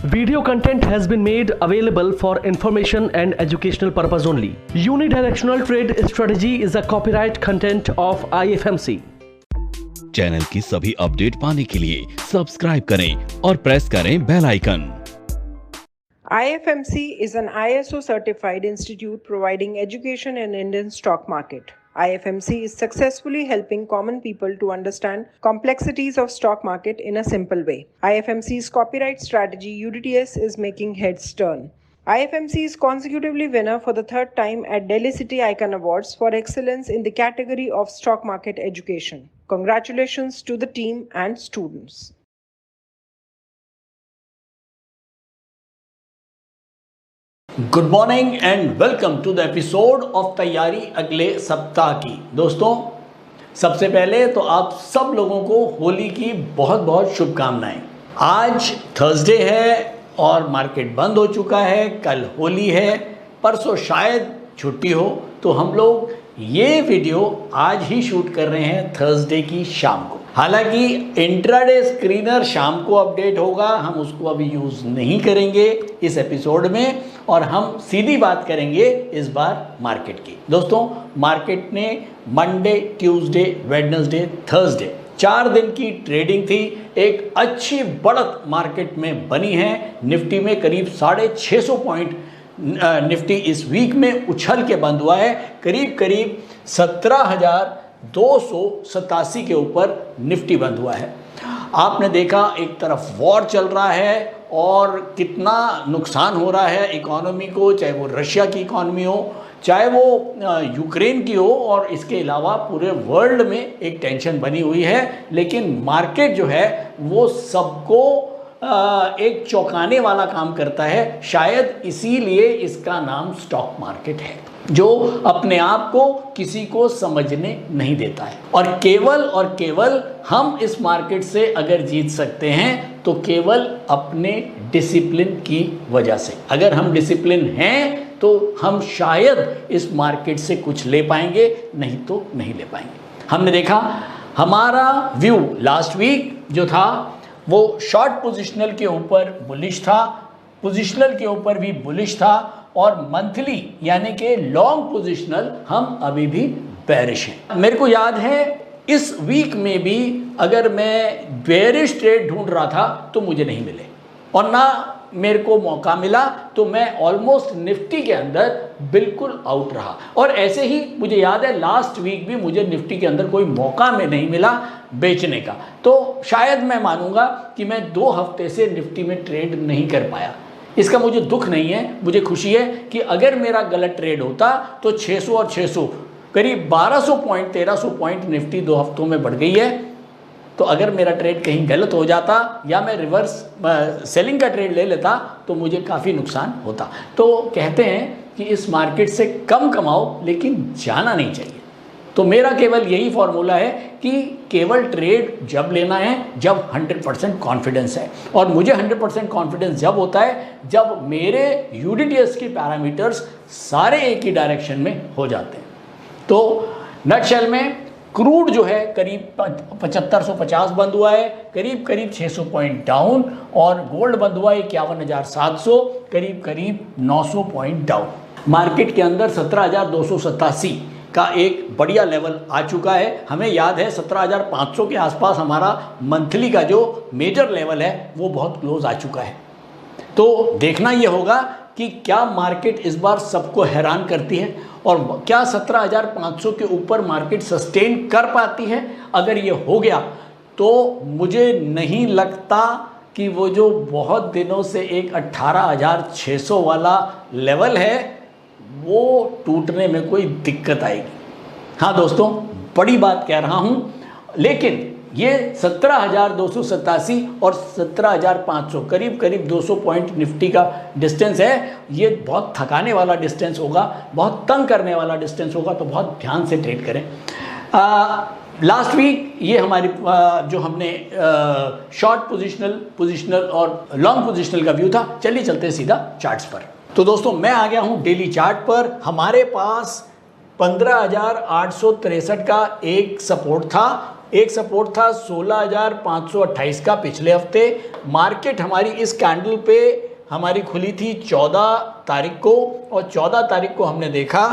Video content has been made available for information and educational purpose only. Unidirectional trade strategy is a copyright content of IFMC. Channel की सभी update पाने के लिए subscribe करें और press करें bell icon. IFMC is an ISO certified institute providing education in Indian stock market. IFMC is successfully helping common people to understand complexities of stock market in a simple way. IFMC's copyright strategy UDTS is making heads turn. IFMC is consecutively winner for the third time at Delhi City Icon Awards for excellence in the category of stock market education. Congratulations to the team and students. Good morning and welcome to the episode of तैयारी अगले सप्ताह की। दोस्तों, सबसे पहले तो आप सब लोगों को होली की बहुत बहुत शुभकामनाएं। आज थर्सडे है और मार्केट बंद हो चुका है, कल होली है, परसों शायद छुट्टी हो, तो हम लोग ये वीडियो आज ही शूट कर रहे हैं थर्सडे की शाम को। हालांकि इंट्राडे स्क्रीनर शाम को अपडेट होगा, हम उसको अभी यूज़ नहीं करेंगे इस एपिसोड में और हम सीधी बात करेंगे इस बार मार्केट की। दोस्तों, मार्केट ने मंडे, ट्यूसडे, वेडनेसडे, थर्सडे 4 दिन की ट्रेडिंग थी। एक अच्छी बढ़त मार्केट में बनी है। निफ्टी में करीब 650 पॉइंट निफ्टी इस वीक में उछल के बंद हुआ है। करीब 17,287 के ऊपर निफ्टी बंद हुआ है। आपने देखा एक तरफ वॉर चल रहा है और कितना नुकसान हो रहा है इकोनॉमी को, चाहे वो रशिया की इकोनॉमी हो, चाहे वो यूक्रेन की हो, और इसके अलावा पूरे वर्ल्ड में एक टेंशन बनी हुई है। लेकिन मार्केट जो है वो सबको एक चौंकाने वाला काम करता है। शायद इसीलिए इसका नाम स्टॉक मार्केट है, जो अपने आप को किसी को समझने नहीं देता है। और केवल हम इस मार्केट से अगर जीत सकते हैं तो केवल अपने डिसिप्लिन की वजह से। अगर हम डिसिप्लिन हैं तो हम शायद इस मार्केट से कुछ ले पाएंगे, नहीं तो नहीं ले पाएंगे। हमने देखा हमारा व्यू लास्ट वीक जो था वो शॉर्ट पोजिशनल के ऊपर बुलिश था, पोजिशनल के ऊपर भी बुलिश था, और मंथली यानी कि लॉन्ग पोजिशनल हम अभी भी बेरिश हैं। मेरे को याद है इस वीक में भी अगर मैं बेरिश ट्रेड ढूंढ रहा था तो मुझे नहीं मिले, और ना मेरे को मौका मिला, तो मैं ऑलमोस्ट निफ्टी के अंदर बिल्कुल आउट रहा। और ऐसे ही मुझे याद है लास्ट वीक भी मुझे निफ्टी के अंदर कोई मौका में नहीं मिला बेचने का। तो शायद मैं मानूंगा कि मैं 2 हफ्ते से निफ्टी में ट्रेड नहीं कर पाया। इसका मुझे दुख नहीं है, मुझे खुशी है कि अगर मेरा गलत ट्रेड होता तो 600 और 600 करीब 1200 पॉइंट 1300 पॉइंट निफ्टी 2 हफ्तों में बढ़ गई है। तो अगर मेरा ट्रेड कहीं गलत हो जाता या मैं रिवर्स सेलिंग का ट्रेड ले लेता तो मुझे काफ़ी नुकसान होता। तो कहते हैं कि इस मार्केट से कम कमाओ लेकिन जाना नहीं चाहिए। तो मेरा केवल यही फॉर्मूला है कि केवल ट्रेड जब लेना है जब 100% कॉन्फिडेंस है, और मुझे 100% कॉन्फिडेंस जब होता है जब मेरे यूडीटीएस के पैरामीटर्स सारे एक ही डायरेक्शन में हो जाते हैं। तो नटशेल में क्रूड जो है करीब 7550 बंद हुआ है, करीब 600 पॉइंट डाउन, और गोल्ड बंद हुआ है 51,700, करीब 900 पॉइंट डाउन। मार्केट के अंदर 17,287 का एक बढ़िया लेवल आ चुका है। हमें याद है 17,500 के आसपास हमारा मंथली का जो मेजर लेवल है वो बहुत क्लोज आ चुका है। तो देखना ये होगा कि क्या मार्केट इस बार सबको हैरान करती है और क्या 17,500 के ऊपर मार्केट सस्टेन कर पाती है। अगर ये हो गया तो मुझे नहीं लगता कि वो जो बहुत दिनों से एक 18,600 वाला लेवल है वो टूटने में कोई दिक्कत आएगी। हाँ दोस्तों, बड़ी बात कह रहा हूँ, लेकिन ये 17,287 और 17,500 करीब 200 पॉइंट निफ्टी का डिस्टेंस है। ये बहुत थकाने वाला डिस्टेंस होगा, बहुत तंग करने वाला डिस्टेंस होगा, तो बहुत ध्यान से ट्रेड करें। लास्ट वीक ये हमारी जो हमने शॉर्ट पोजिशनल और लॉन्ग पोजिशनल का व्यू था। चलिए चलते हैं सीधा चार्ट्स पर। तो दोस्तों, मैं आ गया हूँ डेली चार्ट पर। हमारे पास 15,863 का एक सपोर्ट था, एक सपोर्ट था 16,528 का पिछले हफ्ते। मार्केट हमारी इस कैंडल पे हमारी खुली थी 14 तारीख को, और 14 तारीख को हमने देखा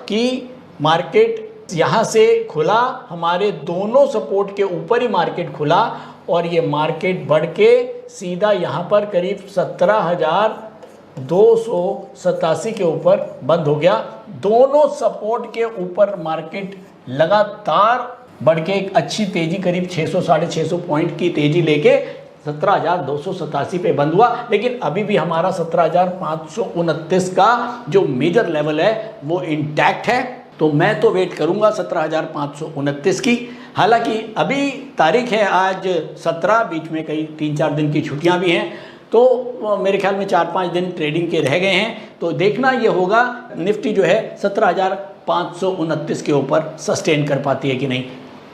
कि मार्केट यहाँ से खुला, हमारे दोनों सपोर्ट के ऊपर ही मार्केट खुला, और ये मार्केट बढ़ के सीधा यहाँ पर करीब 17,287 के ऊपर बंद हो गया। दोनों सपोर्ट के ऊपर मार्केट लगातार बढ़ के एक अच्छी तेजी, करीब 600 साढ़े 600 पॉइंट की तेजी लेके 17,287 पे बंद हुआ। लेकिन अभी भी हमारा 17,529 का जो मेजर लेवल है वो इंटैक्ट है। तो मैं तो वेट करूंगा 17,529 की। हालांकि अभी तारीख है आज 17, बीच में कई 3-4 दिन की छुट्टियां भी हैं, तो मेरे ख्याल में 4-5 दिन ट्रेडिंग के रह गए हैं। तो देखना ये होगा निफ्टी जो है 17,529 के ऊपर सस्टेन कर पाती है कि नहीं,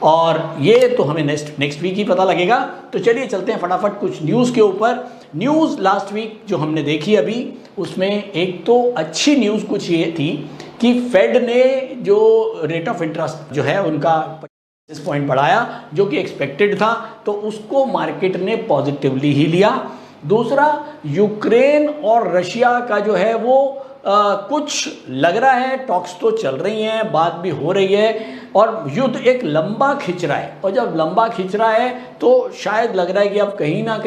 और ये तो हमें नेक्स्ट वीक ही पता लगेगा। तो चलिए चलते हैं फटाफट कुछ न्यूज़ के ऊपर। न्यूज़ लास्ट वीक जो हमने देखी अभी, उसमें एक तो अच्छी न्यूज़ कुछ ये थी कि फेड ने जो रेट ऑफ इंटरेस्ट जो है उनका 25 पॉइंट बढ़ाया, जो कि एक्सपेक्टेड था, तो उसको मार्केट ने पॉजिटिवली ही लिया। दूसरा, यूक्रेन और रशिया का जो है वो कुछ लग रहा है, टॉक्स तो चल रही हैं, बात भी हो रही है, और युद्ध एक लंबा खिंच रहा है। और जब लंबा खिंच रहा है तो शायद लग रहा है कि अब कहीं ना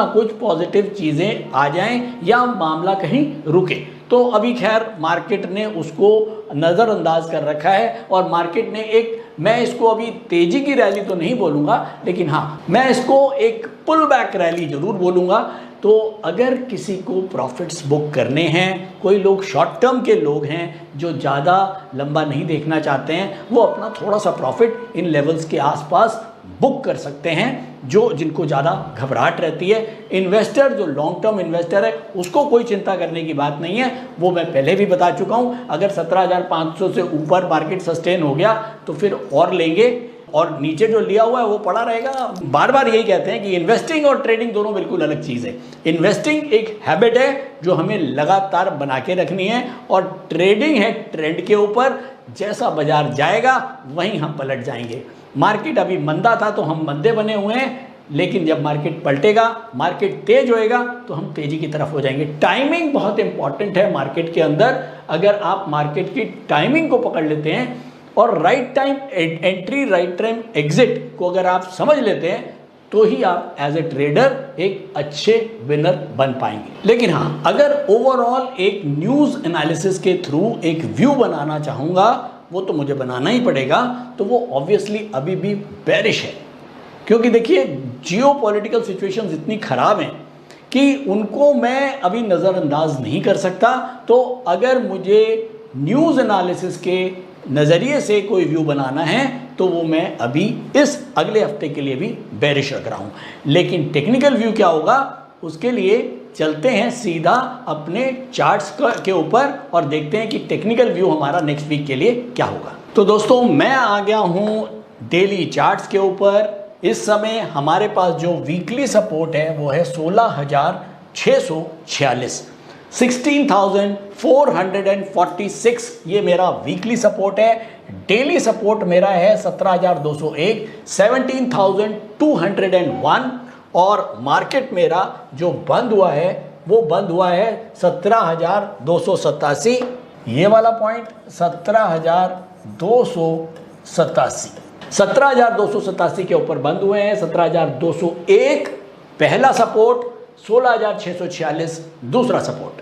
कुछ पॉजिटिव चीज़ें आ जाएं या मामला कहीं रुके। तो अभी खैर मार्केट ने उसको नज़रअंदाज कर रखा है, और मार्केट ने एक, मैं इसको अभी तेजी की रैली तो नहीं बोलूँगा, लेकिन हाँ मैं इसको एक पुल बैक रैली ज़रूर बोलूँगा। तो अगर किसी को प्रॉफिट्स बुक करने हैं, कोई लोग शॉर्ट टर्म के लोग हैं जो ज़्यादा लंबा नहीं देखना चाहते हैं, वो अपना थोड़ा सा प्रॉफिट इन लेवल्स के आसपास बुक कर सकते हैं, जो जिनको ज़्यादा घबराहट रहती है। इन्वेस्टर जो लॉन्ग टर्म इन्वेस्टर है उसको कोई चिंता करने की बात नहीं है, वो मैं पहले भी बता चुका हूँ। अगर 17,500 से ऊपर मार्केट सस्टेन हो गया तो फिर और लेंगे, और नीचे जो लिया हुआ है वो पड़ा रहेगा। बार बार यही कहते हैं कि इन्वेस्टिंग और ट्रेडिंग दोनों बिल्कुल अलग चीज़ है। इन्वेस्टिंग एक हैबिट है जो हमें लगातार बना के रखनी है, और ट्रेडिंग है ट्रेंड के ऊपर, जैसा बाजार जाएगा वहीं हम पलट जाएंगे। मार्केट अभी मंदा था तो हम मंदे बने हुए हैं, लेकिन जब मार्केट पलटेगा, मार्केट तेज होएगा तो हम तेजी की तरफ हो जाएंगे। टाइमिंग बहुत इंपॉर्टेंट है मार्केट के अंदर। अगर आप मार्केट की टाइमिंग को पकड़ लेते हैं और right time entry, right time exit को अगर आप समझ लेते हैं, तो ही आप एज ए ट्रेडर एक अच्छे विनर बन पाएंगे। लेकिन हाँ, अगर ओवरऑल एक न्यूज़ एनालिसिस के थ्रू एक व्यू बनाना चाहूँगा, वो तो मुझे बनाना ही पड़ेगा, तो वो ऑब्वियसली अभी भी बेरिश है। क्योंकि देखिए जियोपॉलिटिकल सिचुएशंस इतनी ख़राब हैं कि उनको मैं अभी नज़रअंदाज नहीं कर सकता। तो अगर मुझे न्यूज़ एनालिसिस के नज़रिए से कोई व्यू बनाना है तो वो मैं अभी इस अगले हफ्ते के लिए भी बेरिश रख रहा हूँ। लेकिन टेक्निकल व्यू क्या होगा, उसके लिए चलते हैं सीधा अपने चार्ट्स के ऊपर और देखते हैं कि टेक्निकल व्यू हमारा नेक्स्ट वीक के लिए क्या होगा। तो दोस्तों मैं आ गया हूँ डेली चार्ट्स के ऊपर। इस समय हमारे पास जो वीकली सपोर्ट है वो है 16,646, 16,446 ये मेरा वीकली सपोर्ट है। डेली सपोर्ट मेरा है 17,201, 17,201, और मार्केट मेरा जो बंद हुआ है वो बंद हुआ है 17,287। ये वाला पॉइंट 17,287, 17,287 के ऊपर बंद हुए हैं। 17,201 पहला सपोर्ट, 16,646 दूसरा सपोर्ट।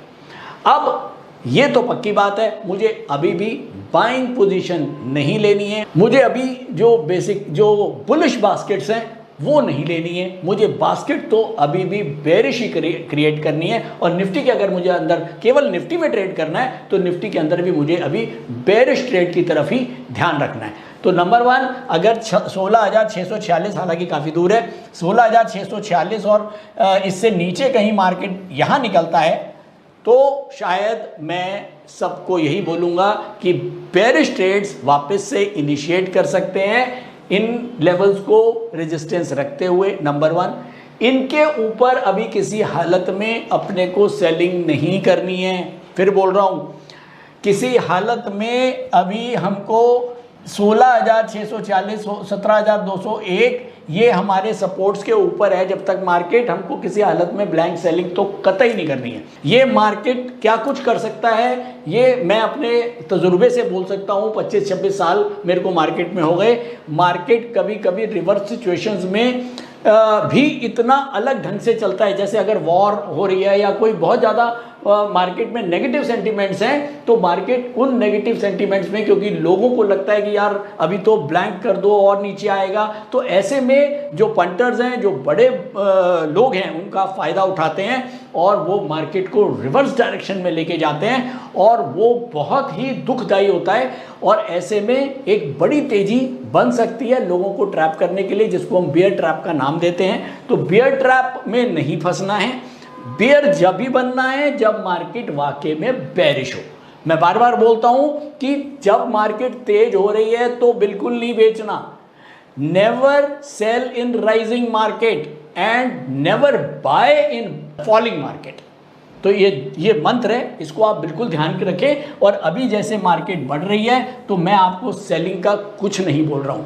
अब ये तो पक्की बात है, मुझे अभी भी बाइंग पोजीशन नहीं लेनी है। मुझे अभी जो बेसिक जो बुलिश बास्केट्स हैं वो नहीं लेनी है। मुझे बास्केट तो अभी भी बेरिश ही क्रिएट करनी है। और निफ्टी के अगर मुझे अंदर केवल निफ्टी में ट्रेड करना है तो निफ्टी के अंदर भी मुझे अभी बेरिश ट्रेड की तरफ ही ध्यान रखना है। तो नंबर 1, अगर 16,646 हालांकि काफ़ी दूर है, 16,646 और इससे नीचे कहीं मार्केट यहाँ निकलता है तो शायद मैं सबको यही बोलूँगा कि बेरिश ट्रेड्स वापस से इनिशिएट कर सकते हैं इन लेवल्स को रेजिस्टेंस रखते हुए। नंबर 1, इनके ऊपर अभी किसी हालत में अपने को सेलिंग नहीं करनी है। फिर बोल रहा हूँ, किसी हालत में अभी हमको 16,640, 17,201 ये हमारे सपोर्ट्स के ऊपर है। जब तक मार्केट हमको किसी हालत में ब्लैंक सेलिंग तो कतई नहीं करनी है। ये मार्केट क्या कुछ कर सकता है ये मैं अपने तजुर्बे से बोल सकता हूँ। 25-26 साल मेरे को मार्केट में हो गए। मार्केट कभी कभी रिवर्स सिचुएशंस में भी इतना अलग ढंग से चलता है, जैसे अगर वॉर हो रही है या कोई बहुत ज़्यादा मार्केट में नेगेटिव सेंटीमेंट्स हैं, तो मार्केट उन नेगेटिव सेंटीमेंट्स में, क्योंकि लोगों को लगता है कि यार अभी तो ब्लैंक कर दो और नीचे आएगा, तो ऐसे में जो पंटर्स हैं, जो बड़े लोग हैं, उनका फ़ायदा उठाते हैं और वो मार्केट को रिवर्स डायरेक्शन में लेके जाते हैं और वो बहुत ही दुखदायी होता है। और ऐसे में एक बड़ी तेज़ी बन सकती है लोगों को ट्रैप करने के लिए, जिसको हम बियर ट्रैप का नाम देते हैं। तो बियर ट्रैप में नहीं फंसना है। बियर जब भी बनना है जब मार्केट वाकई में बेरिश हो। मैं बार बार बोलता हूं कि जब मार्केट तेज हो रही है तो बिल्कुल नहीं बेचना। Never sell in rising market and never buy in falling market. तो ये मंत्र है, इसको आप बिल्कुल ध्यान रखें। और अभी जैसे मार्केट बढ़ रही है तो मैं आपको सेलिंग का कुछ नहीं बोल रहा हूं।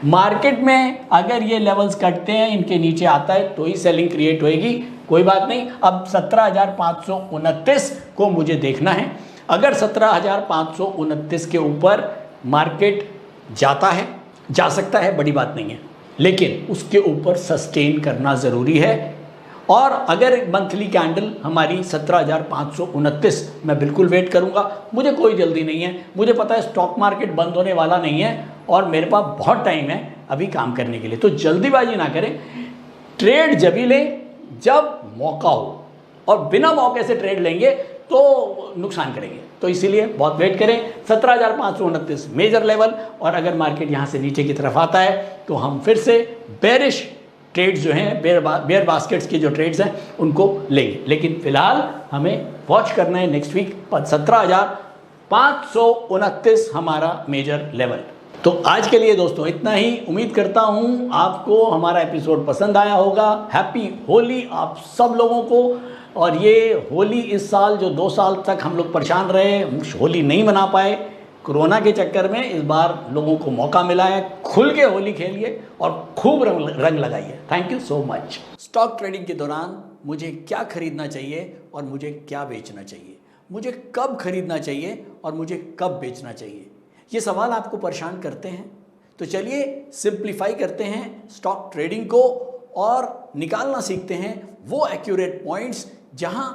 मार्केट में अगर ये लेवल्स कटते हैं, इनके नीचे आता है, तो ही सेलिंग क्रिएट होएगी। कोई बात नहीं। अब 17,529 को मुझे देखना है। अगर 17,529 के ऊपर मार्केट जाता है, जा सकता है, बड़ी बात नहीं है, लेकिन उसके ऊपर सस्टेन करना ज़रूरी है। और अगर मंथली कैंडल हमारी 17,529, मैं बिल्कुल वेट करूंगा। मुझे कोई जल्दी नहीं है। मुझे पता है स्टॉक मार्केट बंद होने वाला नहीं है और मेरे पास बहुत टाइम है अभी काम करने के लिए। तो जल्दीबाजी ना करें। ट्रेड जब ही लें जब मौका हो, और बिना मौके से ट्रेड लेंगे तो नुकसान करेंगे। तो इसीलिए बहुत वेट करें। 17,529 मेजर लेवल, और अगर मार्केट यहाँ से नीचे की तरफ आता है तो हम फिर से बेरिश ट्रेड्स जो हैं, बेयर बास्केट्स की जो ट्रेड्स हैं, उनको लेंगे। लेकिन फिलहाल हमें वॉच करना है नेक्स्ट वीक 17,529 हमारा मेजर लेवल। तो आज के लिए दोस्तों इतना ही। उम्मीद करता हूँ आपको हमारा एपिसोड पसंद आया होगा। हैप्पी होली आप सब लोगों को। और ये होली इस साल जो 2 साल तक हम लोग परेशान रहे, होली नहीं मना पाए कोरोना के चक्कर में, इस बार लोगों को मौका मिला है। खुल के होली खेलिए और खूब रंग लगाइए। Thank you so much. Stock trading के दौरान मुझे क्या खरीदना चाहिए और मुझे क्या बेचना चाहिए, मुझे कब खरीदना चाहिए और मुझे कब बेचना चाहिए, ये सवाल आपको परेशान करते हैं। तो चलिए सिंप्लीफाई करते हैं स्टॉक ट्रेडिंग को और निकालना सीखते हैं वो एक्यूरेट पॉइंट्स जहां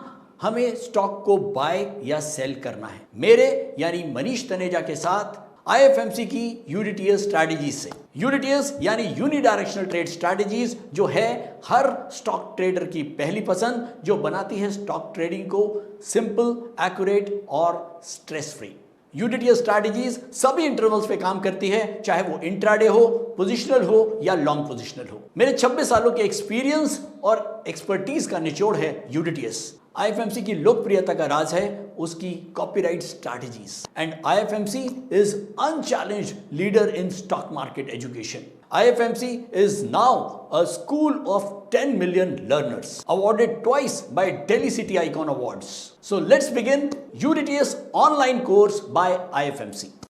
हमें स्टॉक को बाय या सेल करना है। मेरे यानी मनीष तनेजा के साथ IFMC की यूनिटीएस स्ट्रैटेजीज से। यूनिटीएस यानी यूनिडायरेक्शनल ट्रेड स्ट्रैटेजीज, जो है हर स्टॉक ट्रेडर की पहली पसंद, जो बनाती है स्टॉक ट्रेडिंग को सिंपल, एक्यूरेट और स्ट्रेस फ्री। यूनिटीएस स्ट्रैटेजीज सभी इंटरवल्स पे काम करती है, चाहे वो इंट्राडे हो, पोजिशनल हो या लॉन्ग पोजिशनल हो। मेरे 26 सालों के एक्सपीरियंस और एक्सपर्टीज का निचोड़ है यूनिटीएस। IFMC की लोकप्रियता का राज है उसकी copyright strategies. And IFMC is unchallenged leader in stock market education. IFMC is now a school of 10 million learners, awarded twice by Delhi City Icon Awards. So let's begin UDTS online course by IFMC.